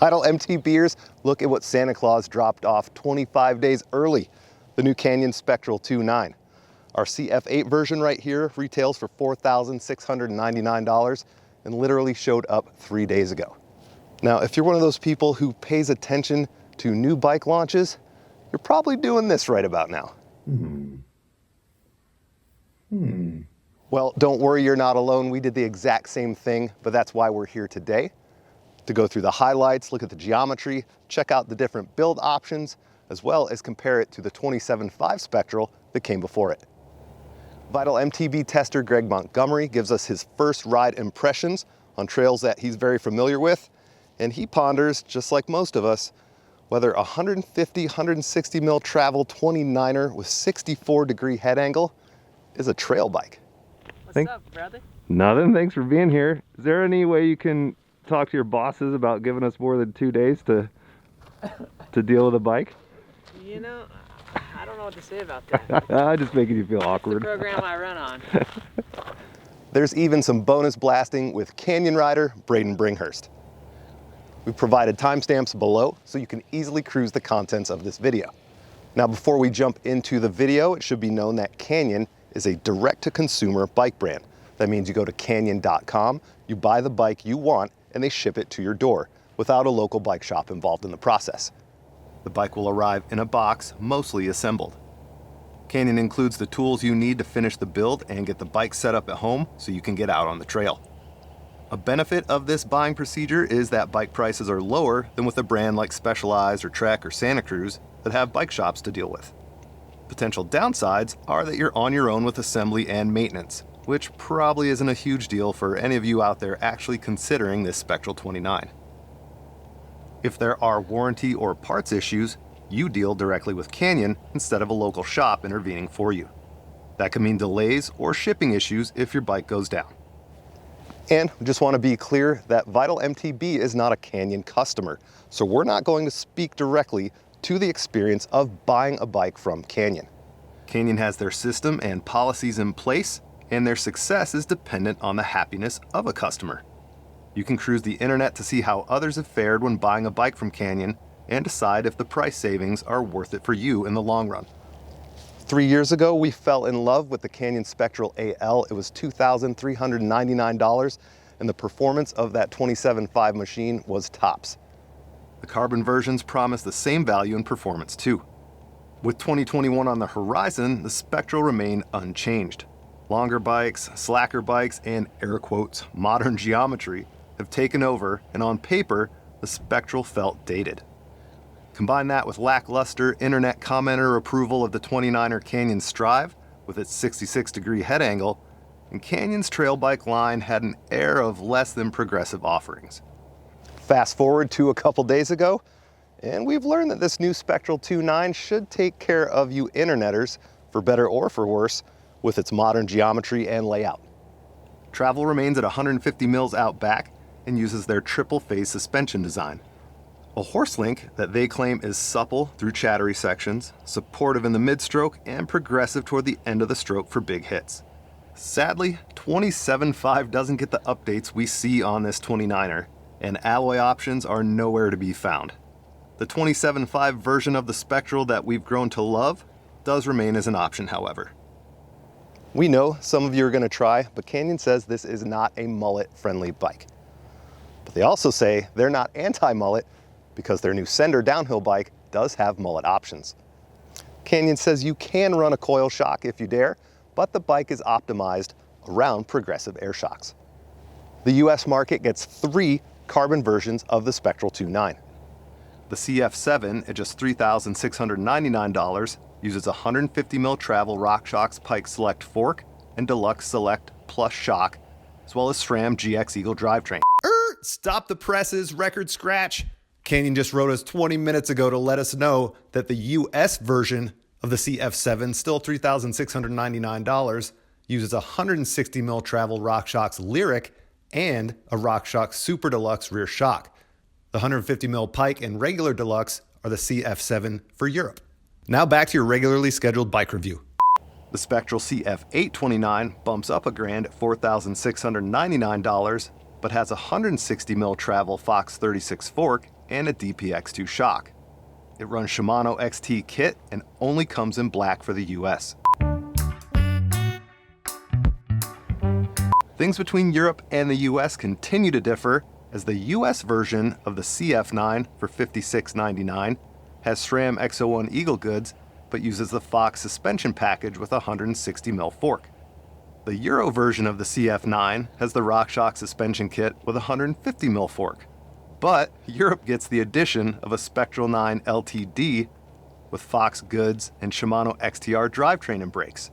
Vital MTBers, look at what Santa Claus dropped off 25 days early. The new Canyon Spectral 2.9. Our CF8 version right here retails for $4,699 and literally showed up 3 days ago. Now, if you're one of those people who pays attention to new bike launches, you're probably doing this right about now. Well, don't worry, you're not alone. We did the exact same thing, but that's why we're here today. To go through the highlights, look at the geometry, check out the different build options, as well as compare it to the 27.5 Spectral that came before it. Vital MTB tester Greg Montgomery gives us his first ride impressions on trails that he's very familiar with, and he ponders, just like most of us, whether a 150, 160 mil travel 29er with 64-degree head angle is a trail bike. What's up, brother? Nothing, thanks for being here. Is there any way you can talk to your bosses about giving us more than 2 days to deal with a bike? You know, I don't know what to say about that. I'm just making you feel awkward. It's the program I run on. There's even some bonus blasting with Canyon rider Braden Bringhurst. We've provided timestamps below so you can easily cruise the contents of this video. Now, before we jump into the video, it should be known that Canyon is a direct-to-consumer bike brand. That means you go to canyon.com, you buy the bike you want, and they ship it to your door without a local bike shop involved in the process. The bike will arrive in a box, mostly assembled. Canyon includes the tools you need to finish the build and get the bike set up at home so you can get out on the trail. A benefit of this buying procedure is that bike prices are lower than with a brand like Specialized or Trek or Santa Cruz that have bike shops to deal with. Potential downsides are that you're on your own with assembly and maintenance, which probably isn't a huge deal for any of you out there actually considering this Spectral 29. If there are warranty or parts issues, you deal directly with Canyon instead of a local shop intervening for you. That can mean delays or shipping issues if your bike goes down. And we just want to be clear that Vital MTB is not a Canyon customer, so we're not going to speak directly to the experience of buying a bike from Canyon. Canyon has their system and policies in place, and their success is dependent on the happiness of a customer. You can cruise the internet to see how others have fared when buying a bike from Canyon and decide if the price savings are worth it for you in the long run. 3 years ago, we fell in love with the Canyon Spectral AL. It was $2,399, and the performance of that 27.5 machine was tops. The carbon versions promise the same value and performance too. With 2021 on the horizon, the Spectral remain unchanged. Longer bikes, slacker bikes, and air quotes, modern geometry have taken over, and on paper, the Spectral felt dated. Combine that with lackluster internet commenter approval of the 29er Canyon Strive with its 66-degree head angle, and Canyon's trail bike line had an air of less than progressive offerings. Fast forward to a couple days ago, and we've learned that this new Spectral 2.9 should take care of you interneters, for better or for worse, with its modern geometry and layout. Travel remains at 150 mils out back and uses their triple phase suspension design. A horse link that they claim is supple through chattery sections, supportive in the mid-stroke, and progressive toward the end of the stroke for big hits. Sadly, 27.5 doesn't get the updates we see on this 29er, and alloy options are nowhere to be found. The 27.5 version of the Spectral that we've grown to love does remain as an option, however. We know some of you are going to try, but Canyon says this is not a mullet-friendly bike. But they also say they're not anti-mullet because their new Sender downhill bike does have mullet options. Canyon says you can run a coil shock if you dare, but the bike is optimized around progressive air shocks. The US market gets 3 carbon versions of the Spectral 2.9. The CF7 at just $3,699 uses 150 mil travel RockShox Pike Select fork and Deluxe Select Plus shock, as well as SRAM GX Eagle drivetrain. Stop the presses, record scratch. Canyon just wrote us 20 minutes ago to let us know that the US version of the CF7, still $3,699, uses 160 mil travel RockShox Lyric and a RockShox Super Deluxe rear shock. The 150 mil Pike and regular Deluxe are the CF7 for Europe. Now back to your regularly scheduled bike review. The Spectral CF8 29 bumps up a grand at $4,699, but has a 160 mil travel Fox 36 fork and a DPX2 shock. It runs Shimano XT kit and only comes in black for the US. Things between Europe and the US continue to differ, as the US version of the CF9 for $56.99 has SRAM X01 Eagle goods, but uses the Fox suspension package with a 160mm fork. The Euro version of the CF9 has the RockShox suspension kit with a 150mm fork. But Europe gets the addition of a Spectral 9 LTD with Fox goods and Shimano XTR drivetrain and brakes.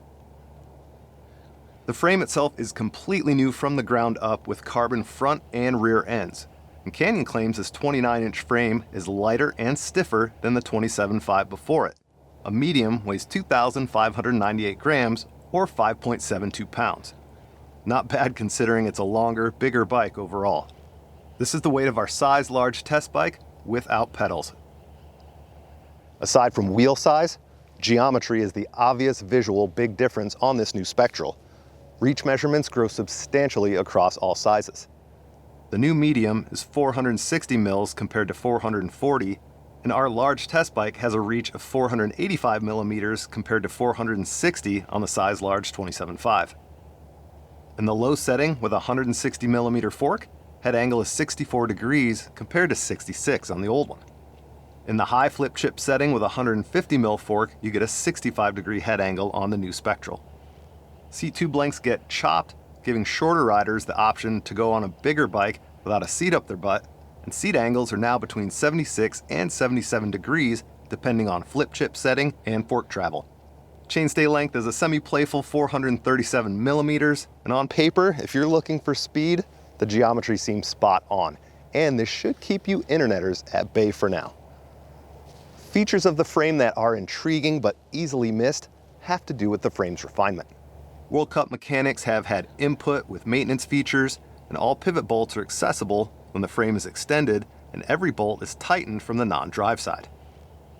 The frame itself is completely new from the ground up with carbon front and rear ends. And Canyon claims this 29-inch frame is lighter and stiffer than the 27.5 before it. A medium weighs 2,598 grams or 5.72 pounds. Not bad considering it's a longer, bigger bike overall. This is the weight of our size large test bike without pedals. Aside from wheel size, geometry is the obvious visual big difference on this new Spectral. Reach measurements grow substantially across all sizes. The new medium is 460 mils compared to 440, and our large test bike has a reach of 485 millimeters compared to 460 on the size large 27.5. In the low setting with a 160 millimeter fork, head angle is 64 degrees compared to 66 on the old one. In the high flip chip setting with a 150 mil fork, you get a 65 degree head angle on the new Spectral. Seat tube lengths get chopped, giving shorter riders the option to go on a bigger bike without a seat up their butt, and seat angles are now between 76 and 77 degrees depending on flip chip setting and fork travel. Chainstay length is a semi-playful 437 millimeters, and on paper, if you're looking for speed, the geometry seems spot on, and this should keep you interneters at bay for now. Features of the frame that are intriguing but easily missed have to do with the frame's refinement. World Cup mechanics have had input with maintenance features, and all pivot bolts are accessible when the frame is extended, and every bolt is tightened from the non-drive side.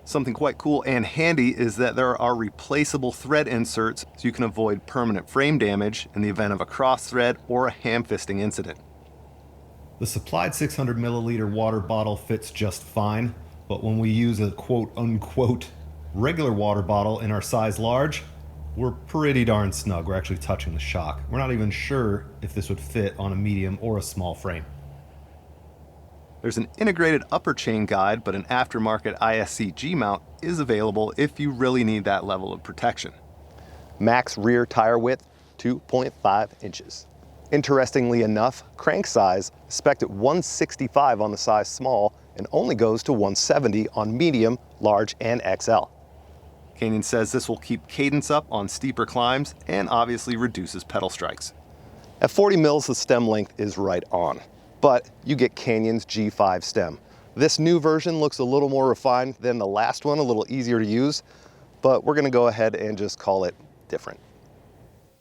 Something quite cool and handy is that there are replaceable thread inserts so you can avoid permanent frame damage in the event of a cross thread or a ham fisting incident. The supplied 600 milliliter water bottle fits just fine, but when we use a quote-unquote regular water bottle in our size large, we're pretty darn snug. We're actually touching the shock. We're not even sure if this would fit on a medium or a small frame. There's an integrated upper chain guide, but an aftermarket ISC G-mount is available if you really need that level of protection. Max rear tire width, 2.5 inches. Interestingly enough, crank size is spec'd at 165 on the size small and only goes to 170 on medium, large, and XL. Canyon says this will keep cadence up on steeper climbs and obviously reduces pedal strikes. At 40 mils, the stem length is right on, but you get Canyon's G5 stem. This new version looks a little more refined than the last one, a little easier to use, but we're gonna go ahead and just call it different.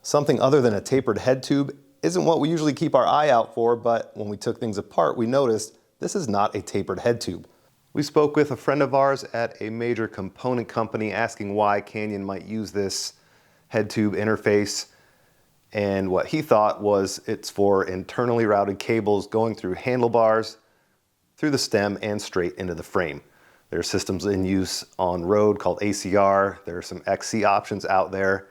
Something other than a tapered head tube isn't what we usually keep our eye out for, but when we took things apart, we noticed this is not a tapered head tube. We spoke with a friend of ours at a major component company asking why Canyon might use this head tube interface, and what he thought was it's for internally routed cables going through handlebars, through the stem, and straight into the frame. There are systems in use on road called ACR. There are some XC options out there,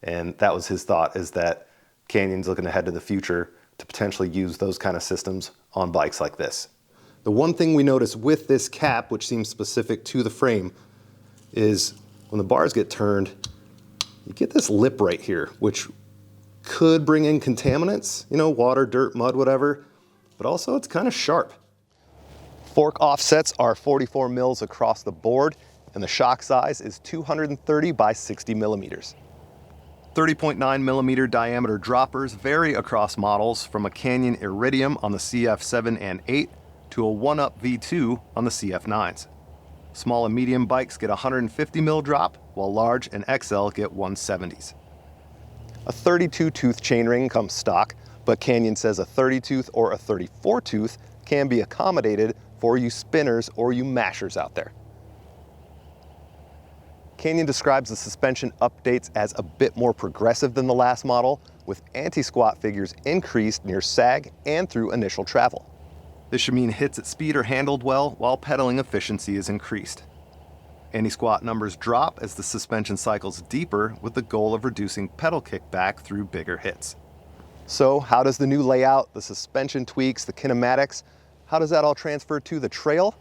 and that was his thought, is that Canyon's looking ahead to the future to potentially use those kind of systems on bikes like this. The one thing we notice with this cap, which seems specific to the frame, is when the bars get turned, you get this lip right here, which could bring in contaminants, you know, water, dirt, mud, whatever, but also it's kind of sharp. Fork offsets are 44 mils across the board, and the shock size is 230 by 60 millimeters. 30.9 millimeter diameter droppers vary across models, from a Canyon Iridium on the CF7 and 8 to a 1-up V2 on the CF9s. Small and medium bikes get a 150 mil drop, while large and XL get 170s. A 32-tooth chainring comes stock, but Canyon says a 30-tooth or a 34-tooth can be accommodated for you spinners or you mashers out there. Canyon describes the suspension updates as a bit more progressive than the last model, with anti-squat figures increased near sag and through initial travel. This should mean hits at speed are handled well while pedaling efficiency is increased. Anti-squat numbers drop as the suspension cycles deeper with the goal of reducing pedal kickback through bigger hits. So how does the new layout, the suspension tweaks, the kinematics, how does that all transfer to the trail?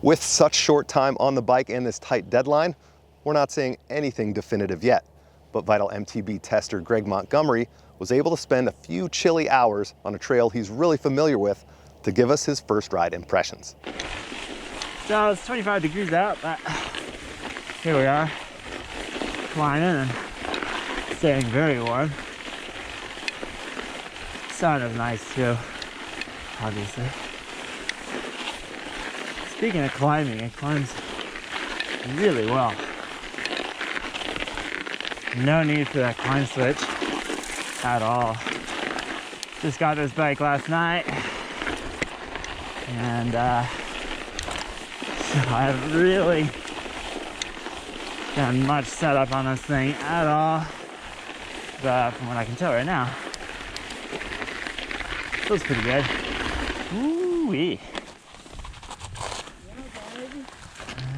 With such short time on the bike and this tight deadline, we're not saying anything definitive yet, but Vital MTB tester Greg Montgomery was able to spend a few chilly hours on a trail he's really familiar with to give us his first ride impressions. So it's 25 degrees out, but here we are, climbing and staying very warm. Sun is nice too, obviously. Speaking of climbing, it climbs really well. No need for that climb switch at all. Just got this bike last night, and so I haven't really done much setup on this thing at all, but from what I can tell right now, feels pretty good. Ooh-wee.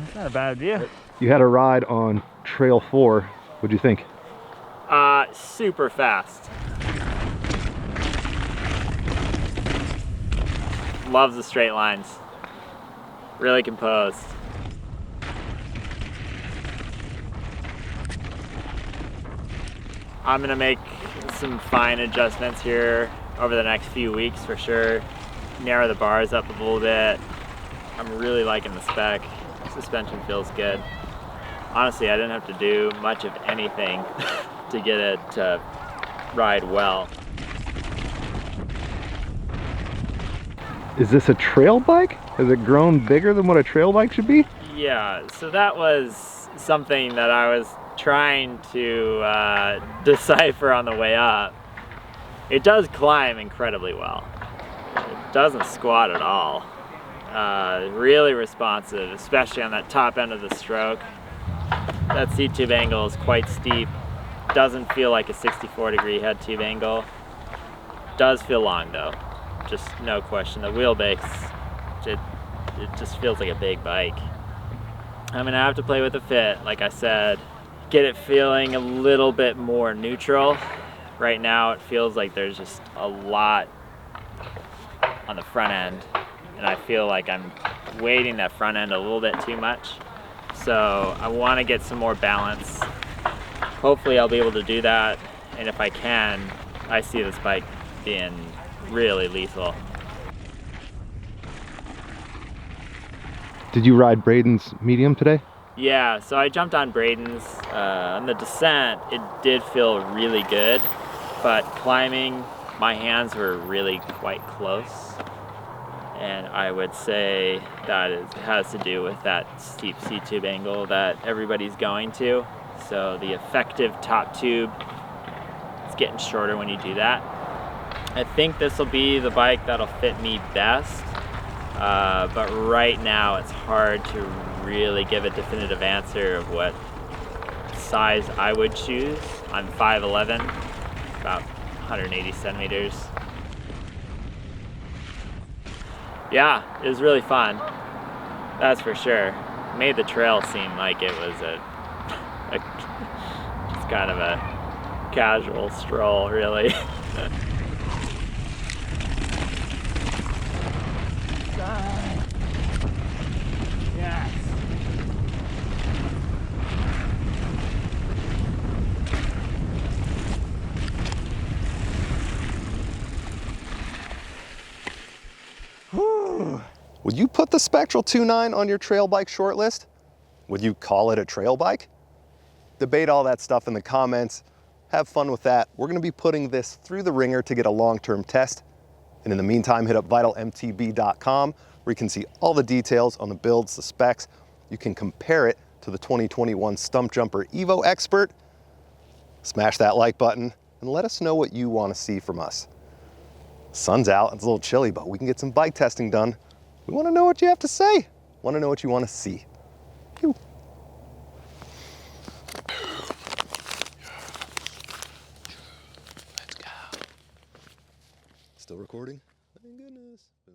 That's not a bad view. You had a ride on Trail 4. What'd you think? Super fast. Loves the straight lines. Really composed. I'm gonna make some fine adjustments here over the next few weeks for sure. Narrow the bars up a little bit. I'm really liking the spec. Suspension feels good. Honestly, I didn't have to do much of anything to get it to ride well. Is this a trail bike? Has it grown bigger than what a trail bike should be? Yeah, so that was something that I was trying to decipher on the way up. It does climb incredibly well. It doesn't squat at all. Really responsive, especially on that top end of the stroke. That seat tube angle is quite steep. Doesn't feel like a 64-degree head tube angle. Does feel long though, just no question. The wheelbase, it just feels like a big bike. I'm gonna have to play with the fit, like I said, get it feeling a little bit more neutral. Right now it feels like there's just a lot on the front end, and I feel like I'm weighting that front end a little bit too much. So I want to get some more balance. Hopefully I'll be able to do that, and if I can, I see this bike being really lethal. Did you ride Braden's medium today? Yeah, so I jumped on Braden's. On the descent, it did feel really good, but climbing, my hands were really quite close. And I would say that has to do with that steep seat tube angle that everybody's going to. So the effective top tube is getting shorter when you do that. I think this will be the bike that'll fit me best, but right now it's hard to really give a definitive answer of what size I would choose. I'm 5'11", about 180 centimeters. Yeah, it was really fun, that's for sure. Made the trail seem like it was just kind of a casual stroll, really. Yes. Would you put the Spectral 2.9 on your trail bike shortlist? Would you call it a trail bike? Debate all that stuff in the comments. Have fun with that. We're gonna be putting this through the ringer to get a long-term test. And in the meantime, hit up vitalmtb.com where you can see all the details on the builds, the specs. You can compare it to the 2021 Stump Jumper Evo Expert. Smash that like button and let us know what you want to see from us. Sun's out, it's a little chilly, but we can get some bike testing done. We want to know what you have to say. Want to know what you want to see. Pew. Let's go. Still recording? Thank goodness. Boom.